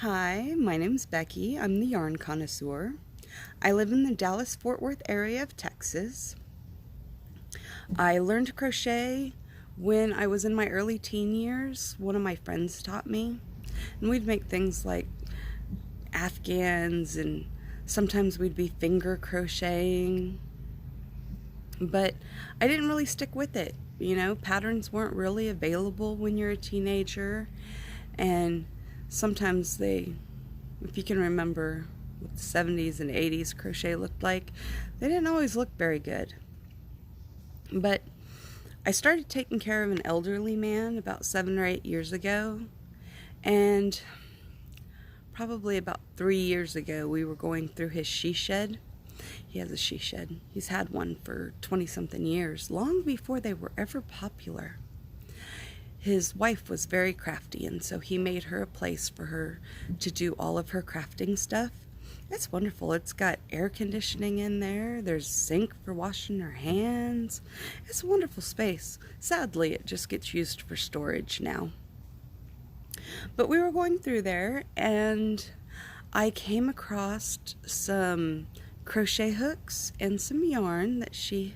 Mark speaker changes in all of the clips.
Speaker 1: Hi, my name's Becky. I'm the yarn connoisseur. I live in the Dallas-Fort Worth area of Texas. I learned to crochet when I was in my early teen years. One of my friends taught me, and we'd make things like afghans, and sometimes we'd be finger crocheting, but I didn't really stick with it. Patterns weren't really available when you're a teenager, and sometimes if you can remember what the 70s and 80s crochet looked like, they didn't always look very good. But I started taking care of an elderly man about 7 or 8 years ago, and probably about 3 years ago we were going through his she shed. He has a she shed. He's had one for 20-something years, long before they were ever popular. His wife was very crafty, and so he made her a place for her to do all of her crafting stuff. It's wonderful. It's got air conditioning in there. There's a sink for washing her hands. It's a wonderful space. Sadly, it just gets used for storage now. But we were going through there, and I came across some crochet hooks and some yarn that he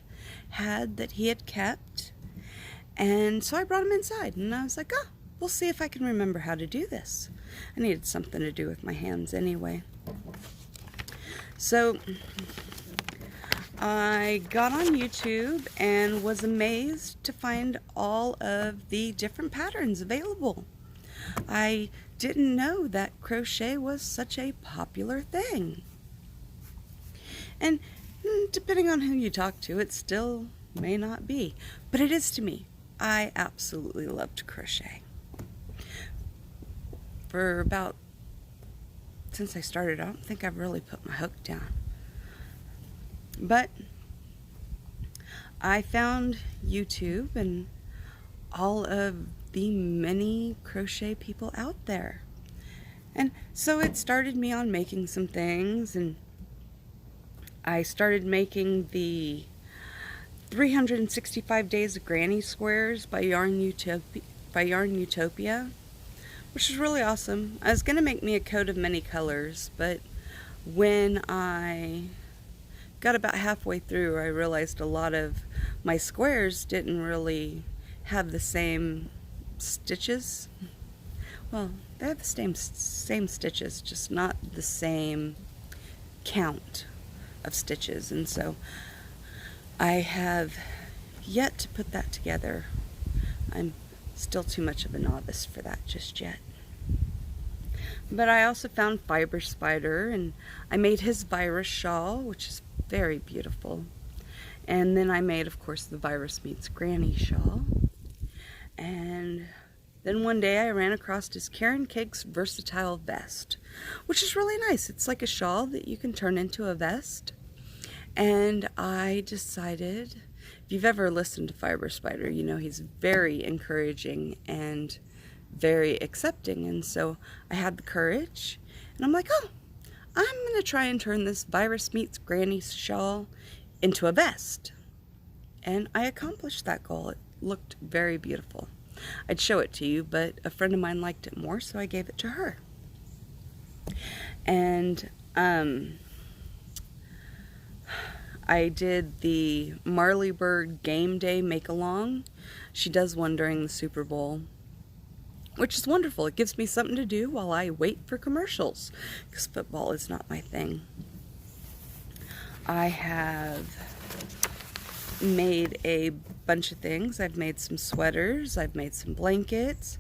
Speaker 1: had kept. And so I brought them inside, and I was like, we'll see if I can remember how to do this. I needed something to do with my hands anyway. So I got on YouTube and was amazed to find all of the different patterns available. I didn't know that crochet was such a popular thing. And depending on who you talk to, it still may not be, but it is to me. I absolutely love to crochet. Since I started, I don't think I've really put my hook down. But I found YouTube and all of the many crochet people out there. And so it started me on making some things, and I started making the 365 Days of Granny Squares by Yarn Utopia, which is really awesome. I was going to make me a coat of many colors, but when I got about halfway through, I realized a lot of my squares didn't really have the same stitches. Well, they have the same stitches, just not the same count of stitches, and so I have yet to put that together. I'm still too much of a novice for that just yet. But I also found Fiber Spider, and I made his virus shawl, which is very beautiful. And then I made, of course, the Virus Meets Granny shawl. And then one day I ran across his Karen Cake's versatile vest, which is really nice. It's like a shawl that you can turn into a vest. And I decided, if you've ever listened to Fiber Spider, you know he's very encouraging and very accepting. And so I had the courage, and I'm like, I'm going to try and turn this Virus Meets Granny shawl into a vest. And I accomplished that goal. It looked very beautiful. I'd show it to you, but a friend of mine liked it more, so I gave it to her. And I did the Marley Bird Game Day Make-Along. She does one during the Super Bowl, which is wonderful. It gives me something to do while I wait for commercials, because football is not my thing. I have made a bunch of things. I've made some sweaters. I've made some blankets.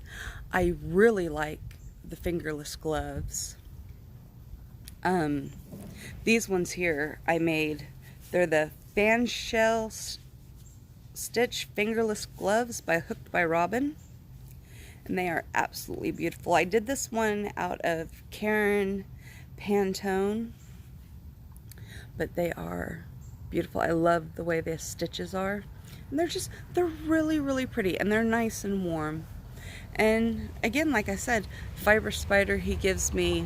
Speaker 1: I really like the fingerless gloves. These ones here I made. They're the Fantail Stitch Fingerless Gloves by Hooked by Robin. And they are absolutely beautiful. I did this one out of Karen Pantone. But they are beautiful. I love the way the stitches are. And they're really, really pretty. And they're nice and warm. And again, like I said, Fiber Spider, he gives me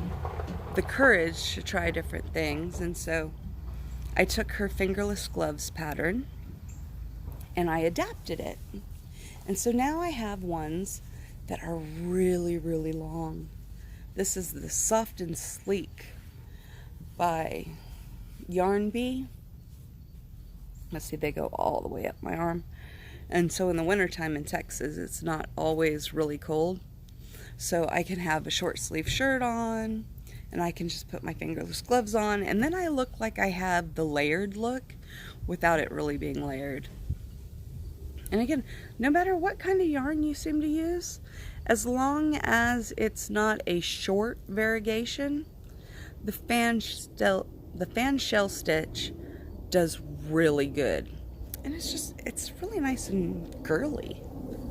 Speaker 1: the courage to try different things. And so I took her fingerless gloves pattern and I adapted it. And so now I have ones that are really, really long. This is the Soft and Sleek by Yarn Bee. Let's see, they go all the way up my arm. And so in the wintertime in Texas, it's not always really cold. So I can have a short sleeve shirt on, and I can just put my fingerless gloves on, and then I look like I have the layered look without it really being layered. And again, no matter what kind of yarn you seem to use, as long as it's not a short variegation, the fan shell stitch does really good. And it's really nice and girly,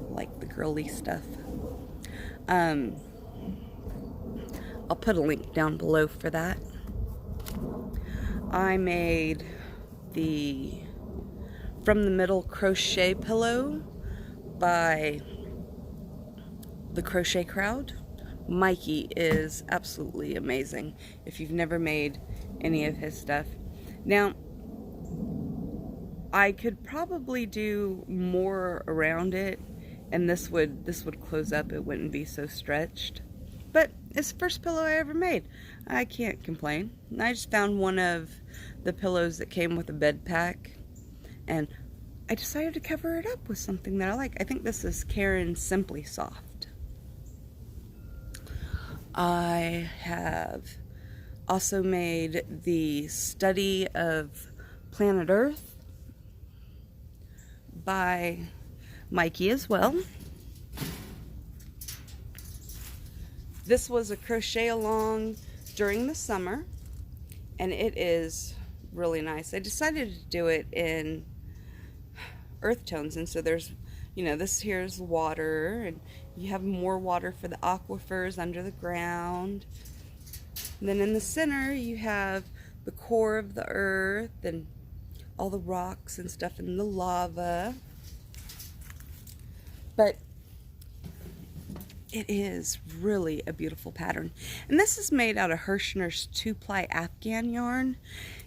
Speaker 1: like the girly stuff. I'll put a link down below for that. I made the From the Middle crochet pillow by the Crochet Crowd. Mikey is absolutely amazing if you've never made any of his stuff. Now, I could probably do more around it, and this would close up. It wouldn't be so stretched. But it's the first pillow I ever made. I can't complain. I just found one of the pillows that came with a bed pack, and I decided to cover it up with something that I like. I think this is Karen's Simply Soft. I have also made the Study of Planet Earth by Mikey as well. This was a crochet along during the summer, and it is really nice. I decided to do it in earth tones, and so there's, you know, this here's water, and you have more water for the aquifers under the ground. And then in the center you have the core of the earth and all the rocks and stuff and the lava. But it is really a beautiful pattern. And this is made out of Hirschner's 2-ply Afghan yarn.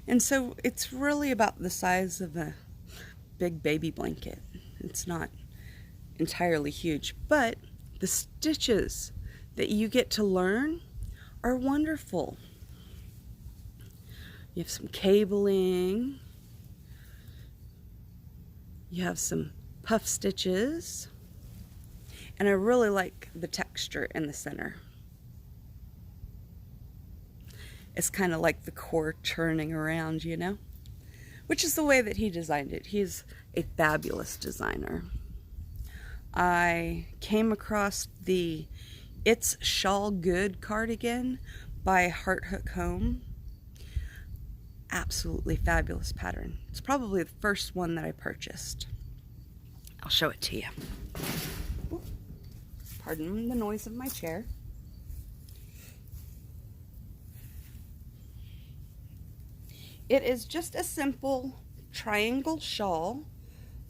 Speaker 1: And so it's really about the size of a big baby blanket. It's not entirely huge, but the stitches that you get to learn are wonderful. You have some cabling. You have some puff stitches. And I really like the texture in the center. It's kind of like the core turning around, you know? Which is the way that he designed it. He's a fabulous designer. I came across the It's Shawl Good cardigan by Heart Hook Home. Absolutely fabulous pattern. It's probably the first one that I purchased. I'll show it to you. Pardon the noise of my chair. It is just a simple triangle shawl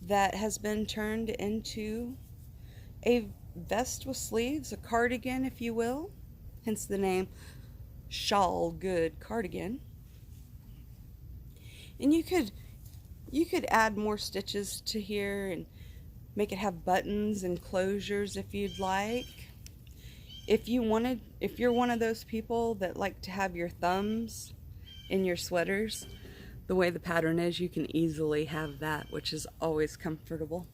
Speaker 1: that has been turned into a vest with sleeves, a cardigan if you will, hence the name Shawl Good Cardigan. And you could add more stitches to here and make it have buttons and closures if you'd like. If you're one of those people that like to have your thumbs in your sweaters, the way the pattern is, you can easily have that, which is always comfortable.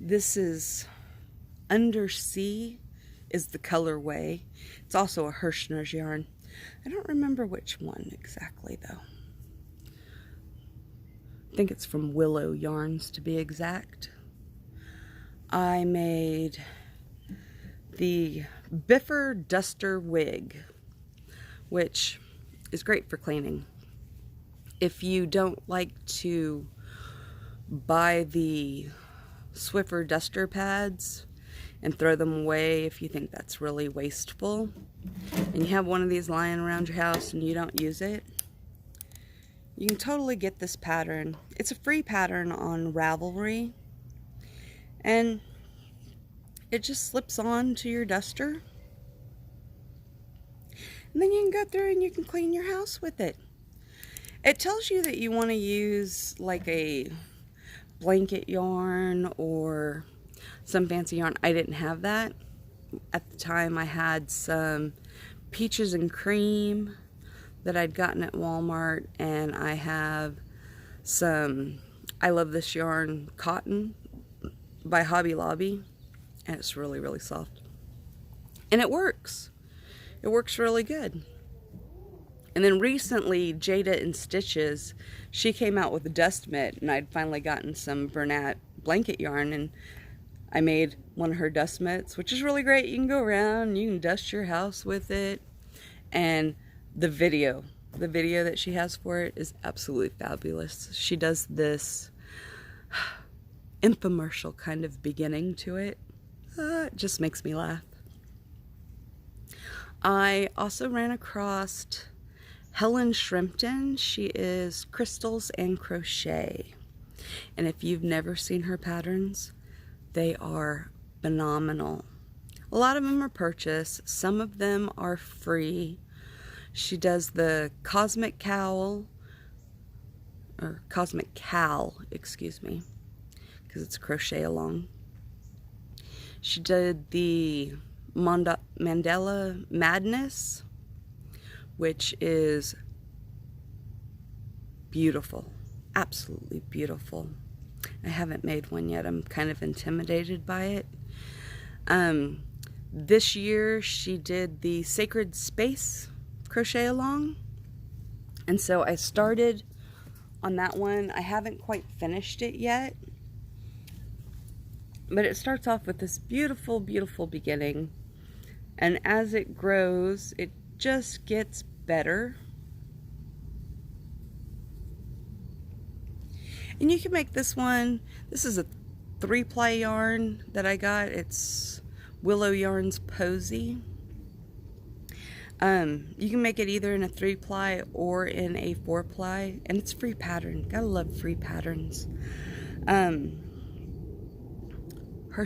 Speaker 1: This is Undersea is the colorway. It's also a Hirschner's yarn. I don't remember which one exactly though. I think it's from Willow Yarns to be exact. I made the Biffer Duster Wig, which is great for cleaning. If you don't like to buy the Swiffer duster pads and throw them away if you think that's really wasteful, and you have one of these lying around your house and you don't use it, you can totally get this pattern. It's a free pattern on Ravelry, and it just slips on to your duster. And then you can go through and you can clean your house with it. It tells you that you want to use like a blanket yarn or some fancy yarn. I didn't have that. At the time I had some peaches and cream that I'd gotten at Walmart, and I have some I Love This Yarn cotton by Hobby Lobby, and it's really, really soft. And it works. It works really good. And then recently, Jayda InStitches, she came out with a dust mitt, and I'd finally gotten some Bernat blanket yarn, and I made one of her dust mitts, which is really great. You can go around, you can dust your house with it. And the video that she has for it is absolutely fabulous. She does this infomercial kind of beginning to it. It just makes me laugh. I also ran across Helen Shrimpton. She is Crystals and Crochet. And if you've never seen her patterns, they are phenomenal. A lot of them are purchased. Some of them are free. She does the Cosmic Cowl, or Cosmic Cal, excuse me, because it's crochet along. She did the Mandela Madness, which is beautiful, absolutely beautiful. I haven't made one yet. I'm kind of intimidated by it. This year she did the Sacred Space crochet along, and so I started on that one. I haven't quite finished it yet, but it starts off with this beautiful, beautiful beginning, and as it grows, it just gets better. And you can make this one. This is a 3-ply yarn that I got. It's Willow Yarns Posy. You can make it either in a 3-ply or in a 4-ply, and it's free pattern. Gotta love free patterns. Her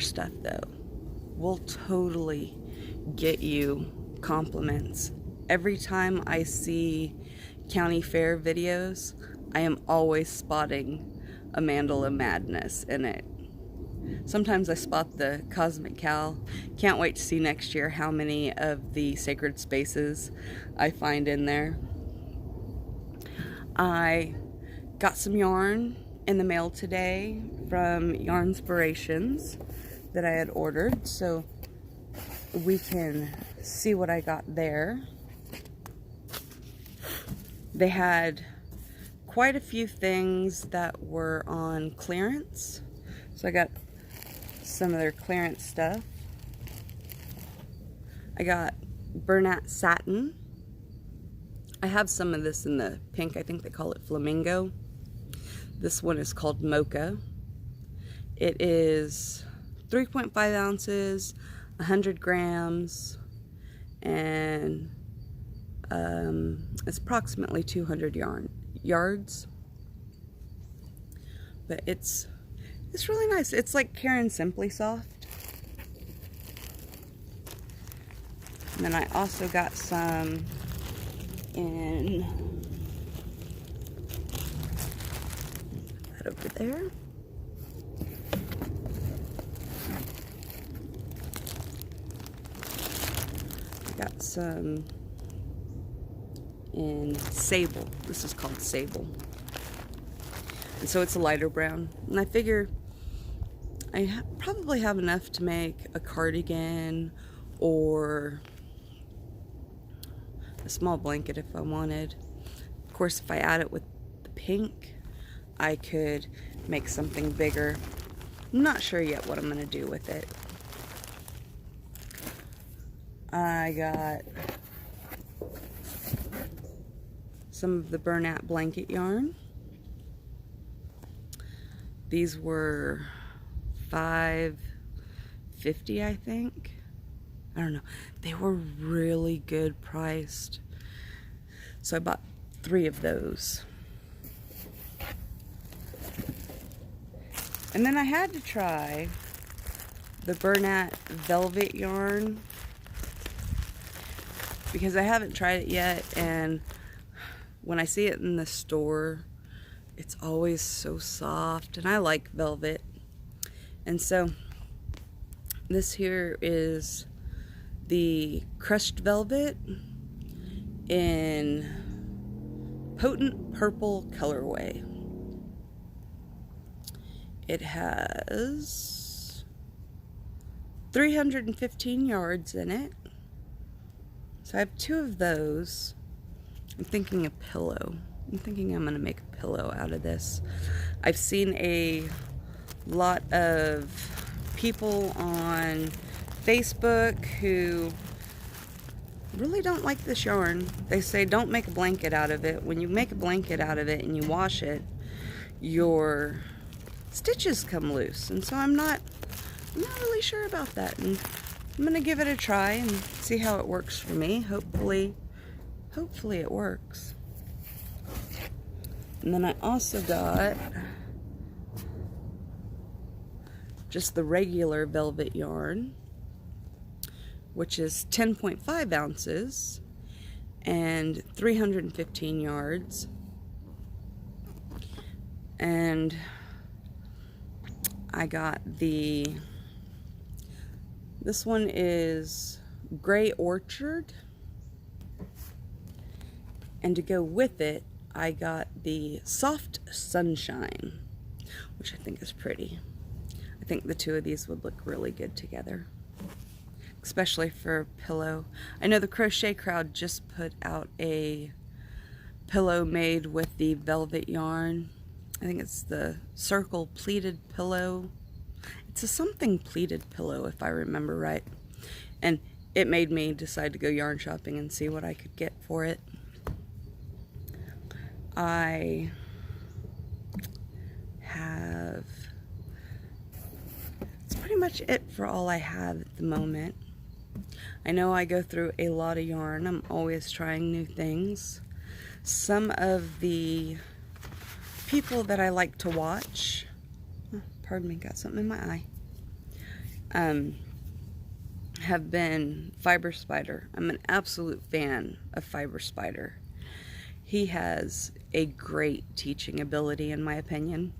Speaker 1: stuff, though, will totally get you compliments. Every time I see county fair videos, I am always spotting a Mandala Madness in it. Sometimes I spot the Cosmic Cal. Can't wait to see next year how many of the Sacred Spaces I find in there. I got some yarn in the mail today from Yarnspirations that I had ordered, so we can see what I got there. They had quite a few things that were on clearance, so I got some of their clearance stuff. I got Bernat Satin. I have some of this in the pink. I think they call it Flamingo. This one is called Mocha. It is 3.5 ounces, 100 grams, and it's approximately 200 yards. But it's really nice. It's like Karen Simply Soft. And then I also got some in that over there. I got some in Sable. This is called Sable. And so it's a lighter brown. And I figure I probably have enough to make a cardigan or a small blanket if I wanted. Of course, if I add it with the pink, I could make something bigger. I'm not sure yet what I'm going to do with it. I got some of the Bernat blanket yarn. These were $5.50, I think. I don't know. They were really good priced. So I bought 3 of those. And then I had to try the Bernat velvet yarn because I haven't tried it yet, and when I see it in the store, it's always so soft, and I like velvet. And so this here is the crushed velvet in Potent Purple colorway. It has 315 yards in it. So I have 2 of those. I'm thinking a pillow. I'm thinking I'm gonna make a pillow out of this. I've seen a lot of people on Facebook who really don't like this yarn. They say don't make a blanket out of it. When you make a blanket out of it and you wash it, your stitches come loose. And so I'm not really sure about that. And I'm gonna give it a try and see how it works for me. Hopefully it works. And then I also got just the regular velvet yarn, which is 10.5 ounces and 315 yards. And I got this one is Gray Orchard. And to go with it, I got the Soft Sunshine, which I think is pretty. I think the 2 of these would look really good together, especially for a pillow. I know the Crochet Crowd just put out a pillow made with the velvet yarn. I think it's the Circle Pleated Pillow. It's a something pleated pillow, if I remember right. And it made me decide to go yarn shopping and see what I could get for it. I have, it's pretty much it for all I have at the moment. I know I go through a lot of yarn. I'm always trying new things. Some of the people that I like to watch, pardon me, got something in my eye, have been Fiber Spider. I'm an absolute fan of Fiber Spider. He has a great teaching ability, in my opinion.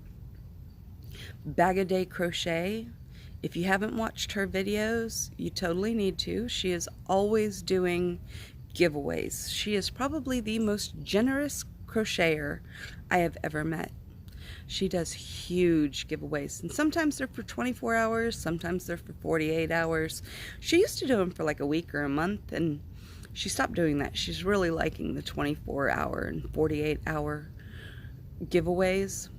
Speaker 1: Bag-A-Day Crochet, if you haven't watched her videos, you totally need to. She is always doing giveaways. She is probably the most generous crocheter I have ever met. She does huge giveaways, and sometimes they're for 24 hours, sometimes they're for 48 hours. She used to do them for like a week or a month, and she stopped doing that. She's really liking the 24-hour and 48-hour giveaways,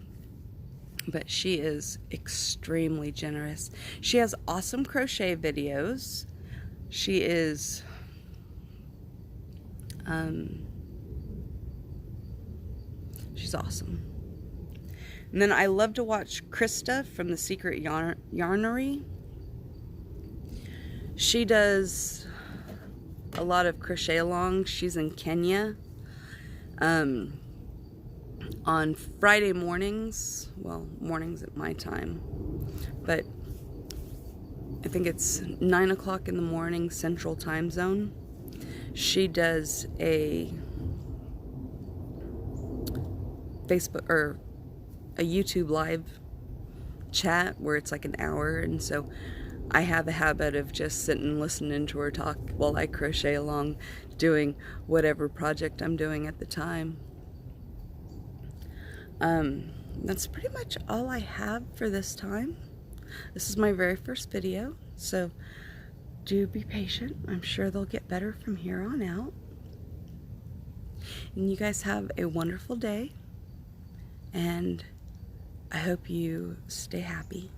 Speaker 1: but she is extremely generous. She has awesome crochet videos. She is she's awesome. And then I love to watch Krysten from The Secret Yarnery. She does a lot of crochet alongs. She's in Kenya. On Friday mornings, well, mornings at my time, but I think it's 9 o'clock in the morning Central Time Zone. She does a Facebook or a YouTube live chat where it's like an hour, and so I have a habit of just sitting listening to her talk while I crochet along, doing whatever project I'm doing at the time. That's pretty much all I have for this time. This is my very first video, so do be patient. I'm sure they'll get better from here on out. And you guys have a wonderful day, and I hope you stay happy.